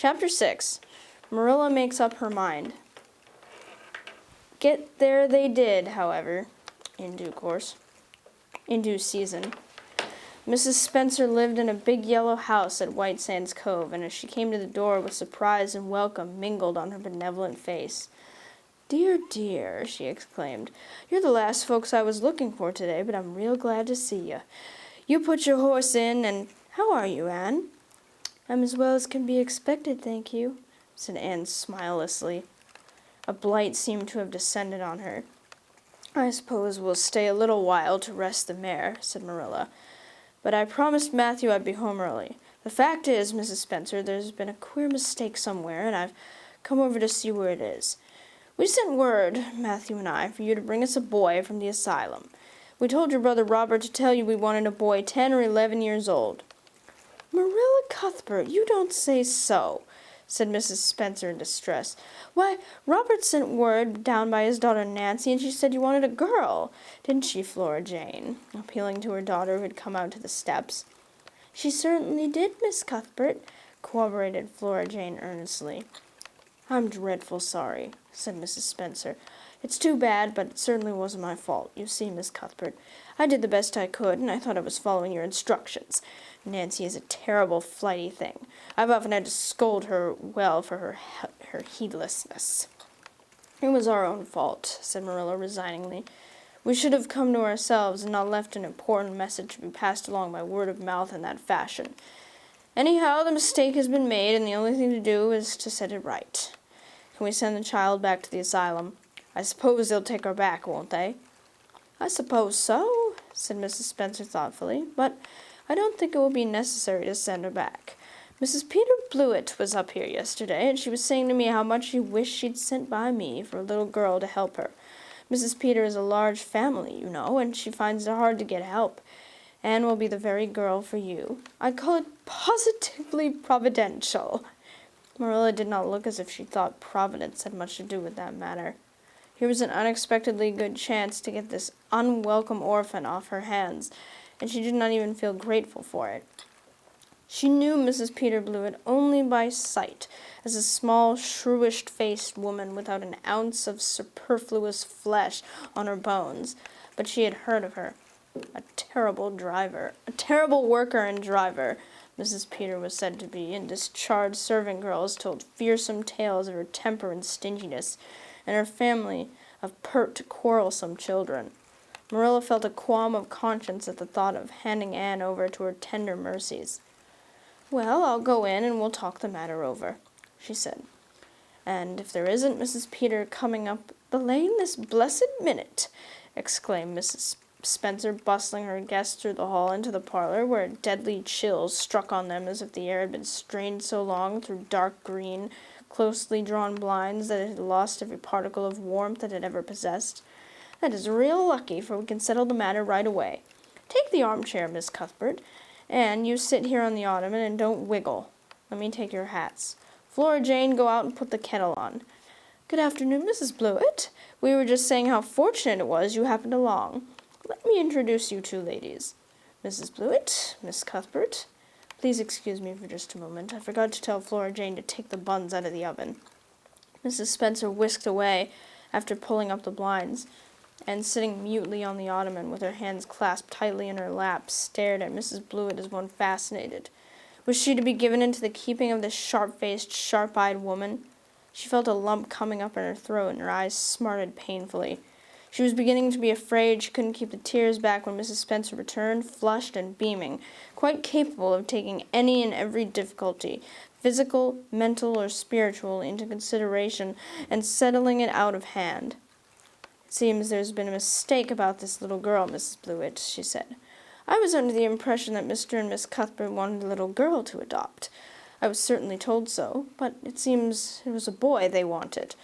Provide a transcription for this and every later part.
Chapter 6. Marilla makes up her mind. Get there they did, however, in due season. Mrs. Spencer lived in a big yellow house at White Sands Cove, and as she came to the door with surprise and welcome mingled on her benevolent face. "Dear, dear," she exclaimed, "you're the last folks I was looking for today, but I'm real glad to see you. You put your horse in, and how are you, Anne?" "I'm as well as can be expected, thank you," said Anne smilelessly. A blight seemed to have descended on her. "I suppose we'll stay a little while to rest the mare," said Marilla. "But I promised Matthew I'd be home early. The fact is, Mrs. Spencer, there's been a queer mistake somewhere, and I've come over to see where it is. We sent word, Matthew and I, for you to bring us a boy from the asylum. We told your brother Robert to tell you we wanted a boy 10 or 11 years old." "Marilla Cuthbert, you don't say so," said Mrs. Spencer in distress. "Why, Robert sent word down by his daughter Nancy, and she said you wanted a girl. Didn't she, Flora Jane?" appealing to her daughter who had come out to the steps. "She certainly did, Miss Cuthbert," corroborated Flora Jane earnestly. "I'm dreadful sorry," said Mrs. Spencer. "It's too bad, but it certainly wasn't my fault. You see, Miss Cuthbert, I did the best I could, and I thought I was following your instructions. Nancy is a terrible flighty thing. I've often had to scold her well for her heedlessness." "It was our own fault," said Marilla resigningly. "We should have come to ourselves and not left an important message to be passed along by word of mouth in that fashion. Anyhow, the mistake has been made, and the only thing to do is to set it right. Can we send the child back to the asylum? I suppose they'll take her back, won't they?" "I suppose so," said Mrs. Spencer thoughtfully, "but I don't think it will be necessary to send her back. Mrs. Peter Blewett was up here yesterday, and she was saying to me how much she wished she'd sent by me for a little girl to help her. Mrs. Peter is a large family, you know, and she finds it hard to get help. Anne will be the very girl for you. I call it positively providential." Marilla did not look as if she thought Providence had much to do with that matter. Here was an unexpectedly good chance to get this unwelcome orphan off her hands, and she did not even feel grateful for it. She knew Mrs. Peter Blewett only by sight, as a small, shrewish-faced woman without an ounce of superfluous flesh on her bones, but she had heard of her. A terrible worker and driver, Mrs. Peter was said to be, and discharged servant girls told fearsome tales of her temper and stinginess, and her family of pert, quarrelsome children. Marilla felt a qualm of conscience at the thought of handing Anne over to her tender mercies. "Well, I'll go in and we'll talk the matter over," she said. "And if there isn't Mrs. Peter coming up the lane this blessed minute," exclaimed Mrs. Spencer, bustling her guests through the hall into the parlor, where a deadly chill struck on them as if the air had been strained so long through dark green, closely drawn blinds that it had lost every particle of warmth it had ever possessed. "That is real lucky, for we can settle the matter right away. Take the armchair, Miss Cuthbert, and you sit here on the ottoman and don't wiggle. Let me take your hats. Flora Jane, go out and put the kettle on. Good afternoon, Mrs. Blewett. We were just saying how fortunate it was you happened along. Let me introduce you two ladies. Mrs. Blewett, Miss Cuthbert. Please excuse me for just a moment. I forgot to tell Flora Jane to take the buns out of the oven." Mrs. Spencer whisked away after pulling up the blinds, and sitting mutely on the ottoman with her hands clasped tightly in her lap, stared at Mrs. Blewett as one fascinated. Was she to be given into the keeping of this sharp-faced, sharp-eyed woman? She felt a lump coming up in her throat, and her eyes smarted painfully. She was beginning to be afraid she couldn't keep the tears back when Mrs. Spencer returned, flushed and beaming, quite capable of taking any and every difficulty, physical, mental, or spiritual, into consideration and settling it out of hand. "It seems there's been a mistake about this little girl, Mrs. Blewett," she said. "I was under the impression that Mr. and Miss Cuthbert wanted a little girl to adopt. I was certainly told so, but it seems it was a boy they wanted.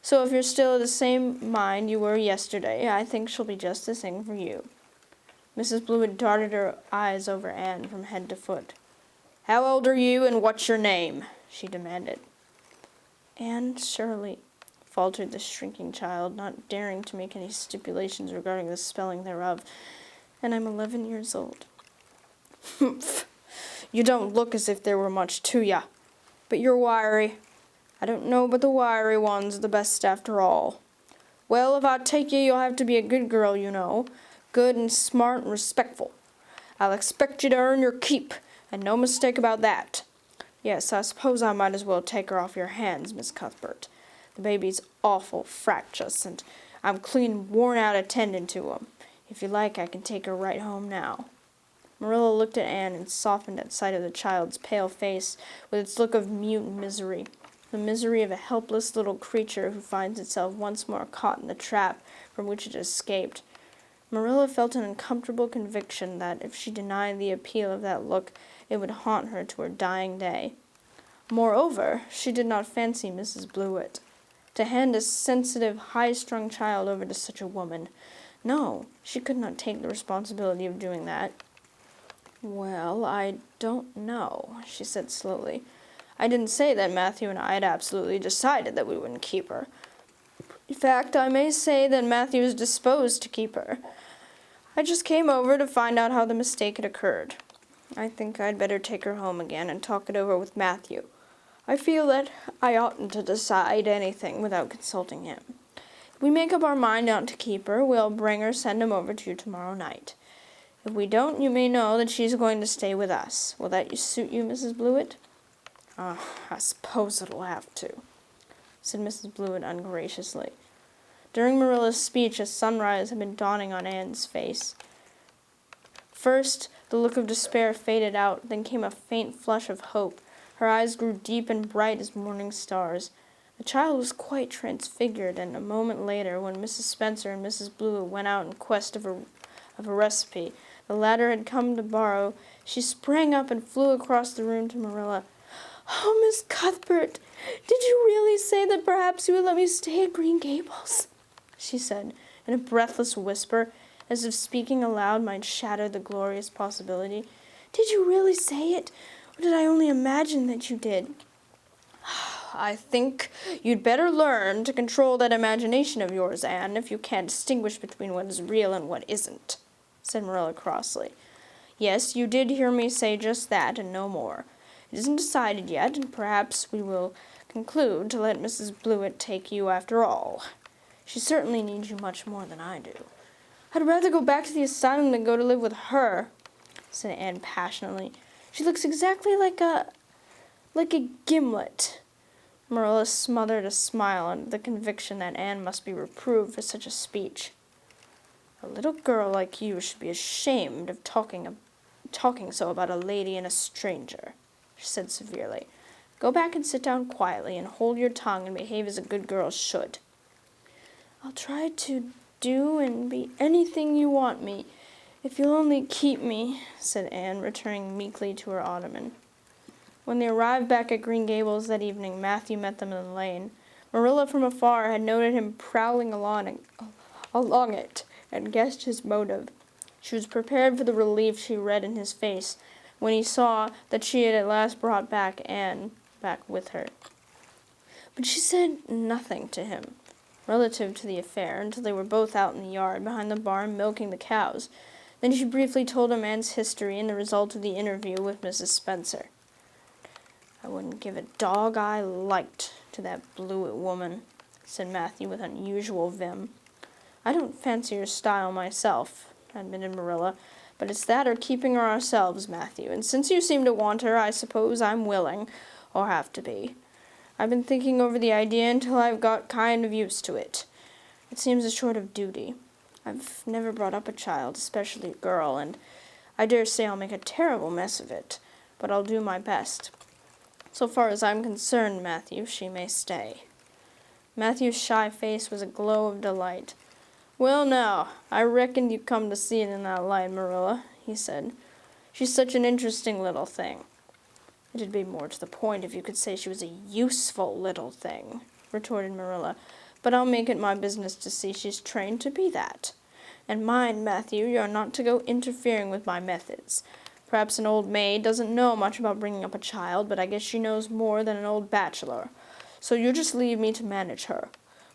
So if you're still of the same mind you were yesterday, I think she'll be just the thing for you." Mrs. Blewett darted her eyes over Anne from head to foot. "How old are you, and what's your name?" she demanded. "Anne Shirley," faltered the shrinking child, not daring to make any stipulations regarding the spelling thereof, "and I'm 11 years old." "Humph! You don't look as if there were much to ya," But you're wiry. I don't know but the wiry ones are the best after all. Well, if I take you, you'll have to be a good girl, you know. Good and smart and respectful. I'll expect you to earn your keep, and no mistake about that. Yes, I suppose I might as well take her off your hands, Miss Cuthbert. The baby's awful fractious, and I'm clean worn out attending to him. If you like, I can take her right home now. Marilla looked at Anne and softened at sight of the child's pale face with its look of mute misery, the misery of a helpless little creature who finds itself once more caught in the trap from which it escaped. Marilla felt an uncomfortable conviction that if she denied the appeal of that look, it would haunt her to her dying day. Moreover, she did not fancy Mrs. Blewett. To hand a sensitive, high-strung child over to such a woman, no, she could not take the responsibility of doing that. Well, I don't know, she said slowly. I didn't say that Matthew and I had absolutely decided that we wouldn't keep her. In fact, I may say that Matthew is disposed to keep her. I just came over to find out how the mistake had occurred. I think I'd better take her home again and talk it over with Matthew. I feel that I oughtn't to decide anything without consulting him. If we make up our mind not to keep her, we'll bring her, send him over to you tomorrow night. If we don't, you may know that she's going to stay with us. Will that suit you, Mrs. Blewett? I suppose it'll have to, said Mrs. Blewett ungraciously. During Marilla's speech, a sunrise had been dawning on Anne's face. First, the look of despair faded out, then came a faint flush of hope. Her eyes grew deep and bright as morning stars. The child was quite transfigured, and a moment later, when Mrs. Spencer and Mrs. Blewett went out in quest of a recipe the latter had come to borrow, she sprang up and flew across the room to Marilla. "Oh, Miss Cuthbert, did you really say that perhaps you would let me stay at Green Gables?" she said, in a breathless whisper, as if speaking aloud might shatter the glorious possibility. "Did you really say it, or did I only imagine that you did?" "I think you'd better learn to control that imagination of yours, Anne, if you can't distinguish between what is real and what isn't," said Marilla crossly. "Yes, you did hear me say just that, and no more. It isn't decided yet, and perhaps we will conclude to let Mrs. Blewett take you after all. She certainly needs you much more than I do." "I'd rather go back to the asylum than go to live with her," said Anne passionately. "She looks exactly like a gimlet." Marilla smothered a smile under the conviction that Anne must be reproved for such a speech. "A little girl like you should be ashamed of talking so about a lady and a stranger," she said severely. "Go back and sit down quietly and hold your tongue and behave as a good girl should." "I'll try to do and be anything you want me, if you'll only keep me," said Anne, returning meekly to her ottoman. When they arrived back at Green Gables that evening, Matthew met them in the lane. Marilla from afar had noted him prowling along it and guessed his motive. She was prepared for the relief she read in his face when he saw that she had at last brought Anne back with her. But she said nothing to him relative to the affair until they were both out in the yard behind the barn milking the cows. Then she briefly told him Anne's history and the result of the interview with Mrs. Spencer. "I wouldn't give a dog I liked to that Blewett woman," said Matthew with unusual vim. "I don't fancy her style myself," admitted Marilla, "but it's that or keeping her ourselves, Matthew, and since you seem to want her, I suppose I'm willing, or have to be. I've been thinking over the idea until I've got kind of used to it. It seems a sort of duty. I've never brought up a child, especially a girl, and I dare say I'll make a terrible mess of it, but I'll do my best. So far as I'm concerned, Matthew, she may stay." Matthew's shy face was a glow of delight. "Well, now, I reckoned you'd come to see it in that light, Marilla," he said. "She's such an interesting little thing." "It'd be more to the point if you could say she was a useful little thing," retorted Marilla, "but I'll make it my business to see she's trained to be that. And mind, Matthew, you're not to go interfering with my methods. Perhaps an old maid doesn't know much about bringing up a child, but I guess she knows more than an old bachelor. So you just leave me to manage her.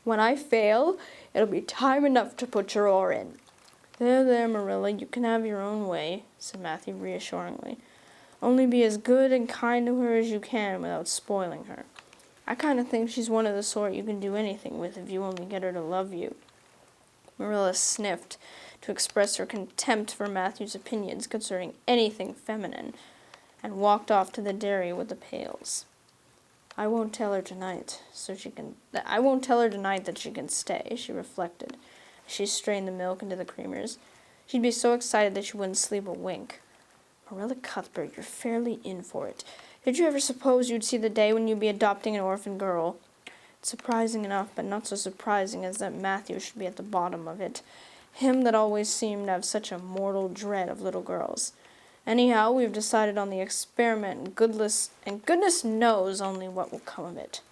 When I fail, it'll be time enough to put your oar in." There, Marilla, you can have your own way," said Matthew reassuringly. Only be as good and kind to her as you can without spoiling her. I kind of think she's one of the sort you can do anything with if you only get her to love you." Marilla sniffed to express her contempt for Matthew's opinions concerning anything feminine, and walked off to the dairy with the pails. I won't tell her tonight that she can stay," she reflected, as she strained the milk into the creamers. She'd be so excited that she wouldn't sleep a wink. "Marilla Cuthbert, you're fairly in for it. Did you ever suppose you'd see the day when you'd be adopting an orphan girl? It's surprising enough, but not so surprising as that Matthew should be at the bottom of it. Him that always seemed to have such a mortal dread of little girls. Anyhow, we've decided on the experiment, and goodness knows only what will come of it."